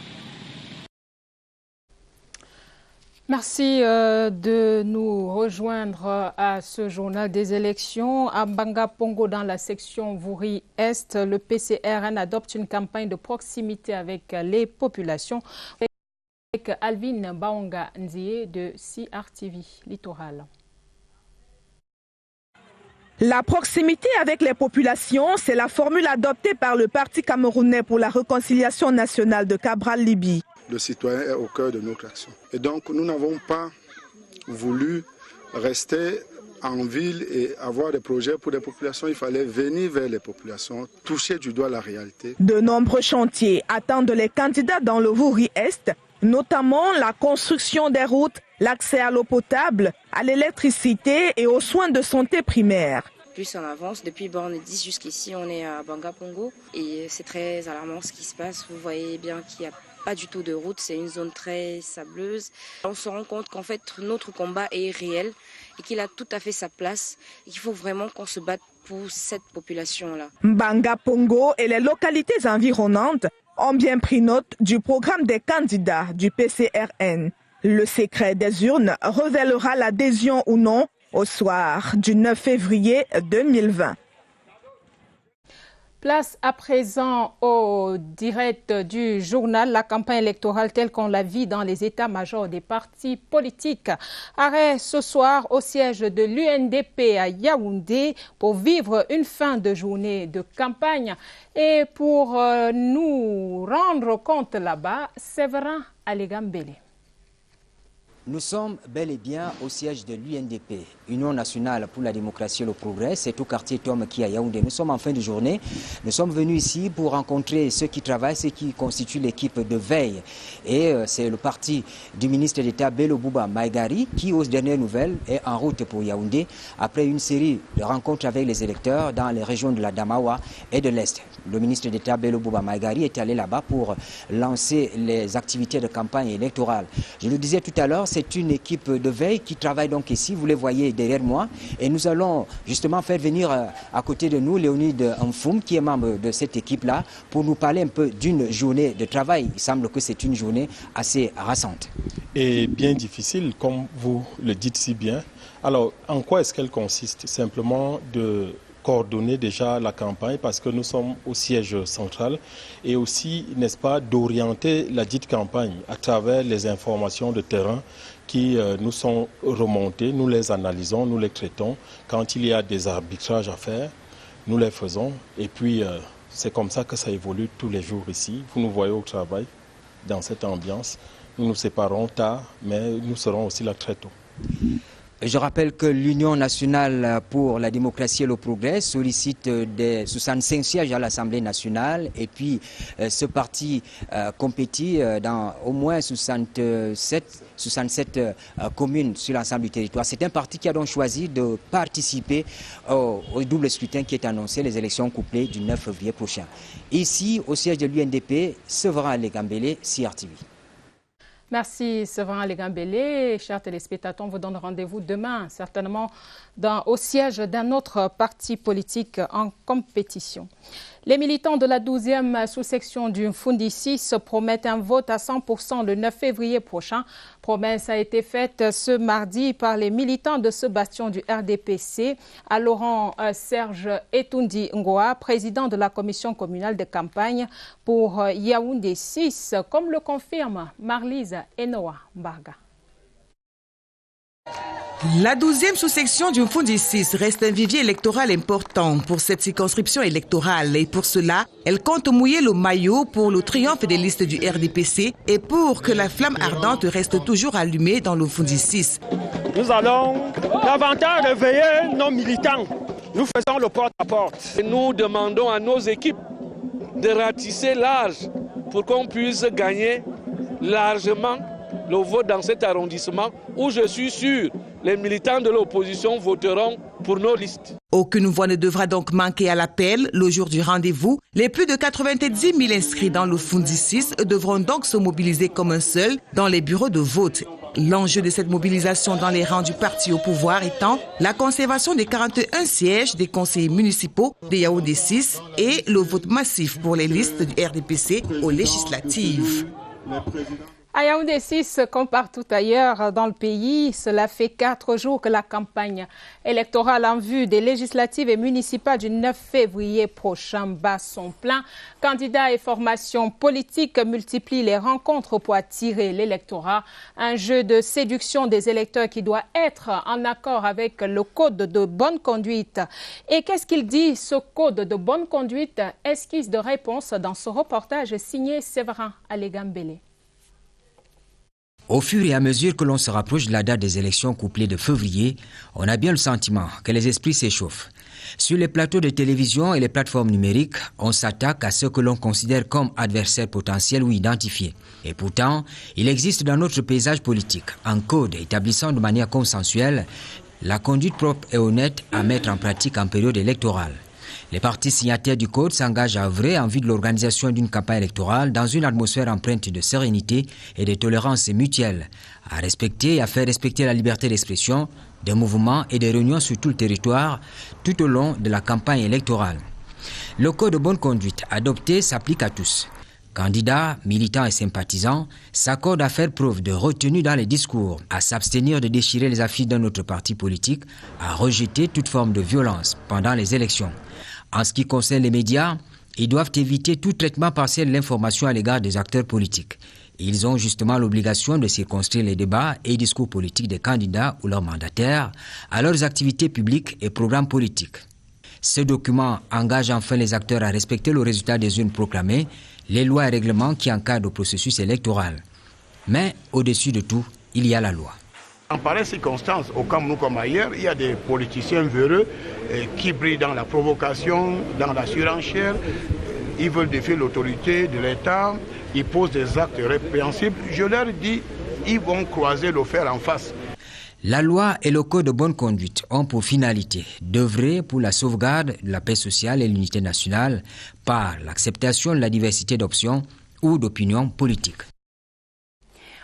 Merci de nous rejoindre à ce journal des élections. À Mbanga Pongo, dans la section Vouri Est, le PCRN adopte une campagne de proximité avec les populations. Avec Alvin Baonga Nzie de CRTV Littoral. La proximité avec les populations, c'est la formule adoptée par le Parti camerounais pour la réconciliation nationale de Cabral Libye. Le citoyen est au cœur de notre action. Et donc nous n'avons pas voulu rester en ville et avoir des projets pour des populations. Il fallait venir vers les populations, toucher du doigt la réalité. De nombreux chantiers attendent les candidats dans le Vouri-Est, notamment la construction des routes, l'accès à l'eau potable, à l'électricité et aux soins de santé primaires. Plus on avance, depuis Borne 10 jusqu'ici, on est à Banga Pongo et c'est très alarmant ce qui se passe. Vous voyez bien qu'il n'y a pas du tout de route, c'est une zone très sableuse. On se rend compte qu'en fait notre combat est réel et qu'il a tout à fait sa place et qu'il faut vraiment qu'on se batte pour cette population-là. Banga Pongo et les localités environnantes ont bien pris note du programme des candidats du PCRN. Le secret des urnes révélera l'adhésion ou non au soir du 9 février 2020. Place à présent au direct du journal, la campagne électorale telle qu'on la vit dans les états-majors des partis politiques. Arrêt ce soir au siège de l'UNDP à Yaoundé pour vivre une fin de journée de campagne. Et pour nous rendre compte là-bas, Séverin Alegambele. Nous sommes bel et bien au siège de l'UNDP, Union nationale pour la démocratie et le progrès. C'est au quartier Tom qui est à Yaoundé. Nous sommes en fin de journée. Nous sommes venus ici pour rencontrer ceux qui travaillent, ceux qui constituent l'équipe de veille. Et c'est le parti du ministre d'État Bello Bouba Maïgari qui, aux dernières nouvelles, est en route pour Yaoundé après une série de rencontres avec les électeurs dans les régions de la Damawa et de l'Est. Le ministre d'État Bello Bouba Maïgari est allé là-bas pour lancer les activités de campagne électorale. Je le disais tout à l'heure, c'est une équipe de veille qui travaille donc ici, vous les voyez derrière moi. Et nous allons justement faire venir à côté de nous Léonide Mfoum, qui est membre de cette équipe-là, pour nous parler un peu d'une journée de travail. Il semble que c'est une journée assez harassante. Et bien difficile, comme vous le dites si bien. Alors, en quoi est-ce qu'elle consiste? Simplement de coordonner déjà la campagne parce que nous sommes au siège central et aussi, n'est-ce pas, d'orienter la dite campagne à travers les informations de terrain qui nous sont remontées, nous les analysons, nous les traitons. Quand il y a des arbitrages à faire, nous les faisons et puis c'est comme ça que ça évolue tous les jours ici. Vous nous voyez au travail dans cette ambiance. Nous nous séparons tard, mais nous serons aussi là très tôt. Je rappelle que l'Union nationale pour la démocratie et le progrès sollicite des 65 sièges à l'Assemblée nationale et puis ce parti compétit dans au moins 67 communes sur l'ensemble du territoire. C'est un parti qui a donc choisi de participer au double scrutin qui est annoncé, les élections couplées du 9 février prochain. Ici, au siège de l'UNDP, Séverin Alegambele, CRTV. Merci Séverin Alegambele. Chers téléspectateurs, on vous donne rendez-vous demain, certainement au siège d'un autre parti politique en compétition. Les militants de la 12e sous-section du Mfundi 6 promettent un vote à 100% le 9 février prochain. Promesse a été faite ce mardi par les militants de ce bastion du RDPC à Laurent Serge Etundi Ngoa, président de la commission communale de campagne pour Yaoundé 6, comme le confirme Marlise Enoa Mbarga. La 12e sous-section du Mfundi 6 reste un vivier électoral important pour cette circonscription électorale et pour cela, elle compte mouiller le maillot pour le triomphe des listes du RDPC et pour que la flamme ardente reste toujours allumée dans le Mfundi 6. Nous allons davantage réveiller nos militants. Nous faisons le porte-à-porte. Et nous demandons à nos équipes de ratisser large pour qu'on puisse gagner largement le vote dans cet arrondissement où je suis sûr les militants de l'opposition voteront pour nos listes. Aucune voix ne devra donc manquer à l'appel le jour du rendez-vous. Les plus de 90 000 inscrits dans le Mfundi 6 devront donc se mobiliser comme un seul dans les bureaux de vote. L'enjeu de cette mobilisation dans les rangs du parti au pouvoir étant la conservation des 41 sièges des conseillers municipaux de Yaoundé 6 et le vote massif pour les listes du RDPC aux législatives. À Yaoundé 6, comme partout ailleurs dans le pays, cela fait 4 jours que la campagne électorale en vue des législatives et municipales du 9 février prochain bat son plein. Candidats et formations politiques multiplient les rencontres pour attirer l'électorat. Un jeu de séduction des électeurs qui doit être en accord avec le code de bonne conduite. Et qu'est-ce qu'il dit, ce code de bonne conduite? Esquisse de réponse dans ce reportage signé Séverin Alégambélé. Au fur et à mesure que l'on se rapproche de la date des élections couplées de février, on a bien le sentiment que les esprits s'échauffent. Sur les plateaux de télévision et les plateformes numériques, on s'attaque à ceux que l'on considère comme adversaires potentiels ou identifiés. Et pourtant, il existe dans notre paysage politique un code établissant de manière consensuelle la conduite propre et honnête à mettre en pratique en période électorale. Les partis signataires du Code s'engagent à œuvrer en vue de l'organisation d'une campagne électorale dans une atmosphère empreinte de sérénité et de tolérance mutuelle, à respecter et à faire respecter la liberté d'expression, des mouvements et des réunions sur tout le territoire tout au long de la campagne électorale. Le Code de bonne conduite adopté s'applique à tous. Candidats, militants et sympathisants s'accordent à faire preuve de retenue dans les discours, à s'abstenir de déchirer les affiches d'un autre parti politique, à rejeter toute forme de violence pendant les élections. En ce qui concerne les médias, ils doivent éviter tout traitement partiel de l'information à l'égard des acteurs politiques. Ils ont justement l'obligation de circonscrire les débats et discours politiques des candidats ou leurs mandataires à leurs activités publiques et programmes politiques. Ce document engage enfin les acteurs à respecter le résultat des urnes proclamées, les lois et règlements qui encadrent le processus électoral. Mais au-dessus de tout, il y a la loi. En pareille circonstance, au Cameroun comme ailleurs, il y a des politiciens véreux qui brillent dans la provocation, dans la surenchère. Ils veulent défier l'autorité de l'État, ils posent des actes répréhensibles. Je leur dis, ils vont croiser le fer en face. La loi et le code de bonne conduite ont pour finalité d'œuvrer pour la sauvegarde de la paix sociale et l'unité nationale par l'acceptation de la diversité d'options ou d'opinions politiques.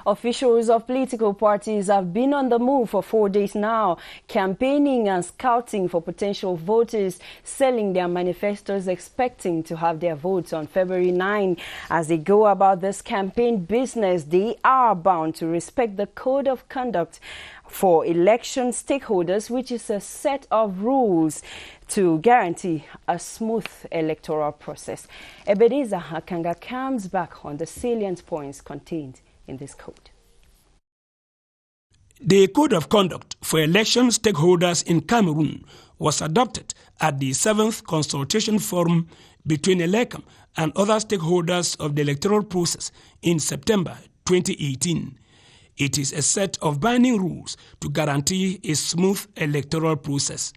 Officials of political parties have been on the move for 4 days now, campaigning and scouting for potential voters, selling their manifestos, expecting to have their votes on February 9. As they go about this campaign business, they are bound to respect the Code of Conduct for election stakeholders, which is a set of rules to guarantee a smooth electoral process. Ebenezer Hakanga comes back on the salient points contained in this code. The Code of Conduct for Election Stakeholders in Cameroon was adopted at the 7th Consultation Forum between ELECAM and other stakeholders of the electoral process in September 2018. It is a set of binding rules to guarantee a smooth electoral process.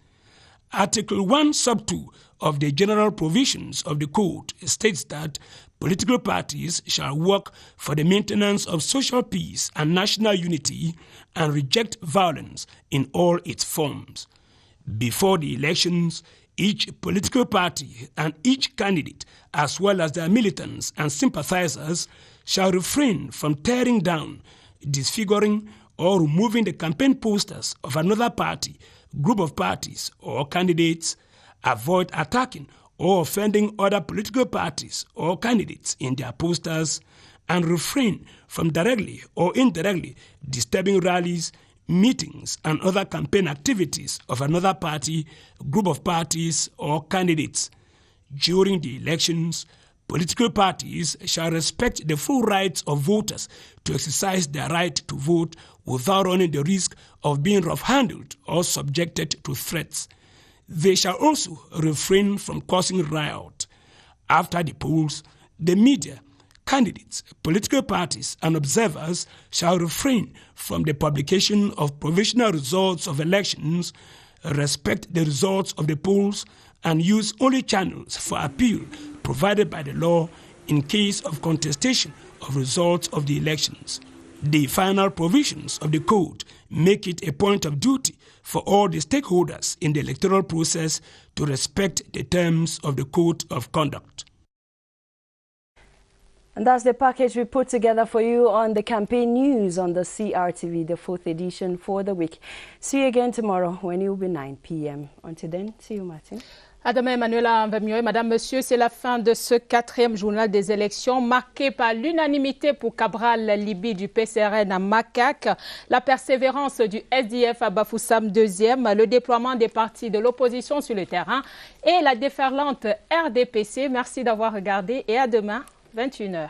Article 1, Sub 2 of the general provisions of the Code states that political parties shall work for the maintenance of social peace and national unity and reject violence in all its forms. Before the elections, each political party and each candidate, as well as their militants and sympathizers, shall refrain from tearing down, disfiguring, or removing the campaign posters of another party, group of parties, or candidates, avoid attacking or offending other political parties or candidates in their posters, and refrain from directly or indirectly disturbing rallies, meetings, and other campaign activities of another party, group of parties, or candidates. During the elections, political parties shall respect the full rights of voters to exercise their right to vote without running the risk of being rough-handled or subjected to threats. They shall also refrain from causing riot. After the polls, the media, candidates, political parties, and observers shall refrain from the publication of provisional results of elections, respect the results of the polls, and use only channels for appeal provided by the law in case of contestation of results of the elections. The final provisions of the Code make it a point of duty for all the stakeholders in the electoral process to respect the terms of the Code of Conduct. And that's the package we put together for you on the campaign news on the CRTV, the 4th edition for the week. See you again tomorrow when it will be 9 p.m. Until then, see you, Martin. À demain, Emmanuela Mvemioé. Madame, Monsieur, c'est la fin de ce 4e journal des élections marqué par l'unanimité pour Cabral Libye du PCRN à Makak, la persévérance du SDF à Bafoussam 2e, le déploiement des partis de l'opposition sur le terrain et la déferlante RDPC. Merci d'avoir regardé et à demain, 21h.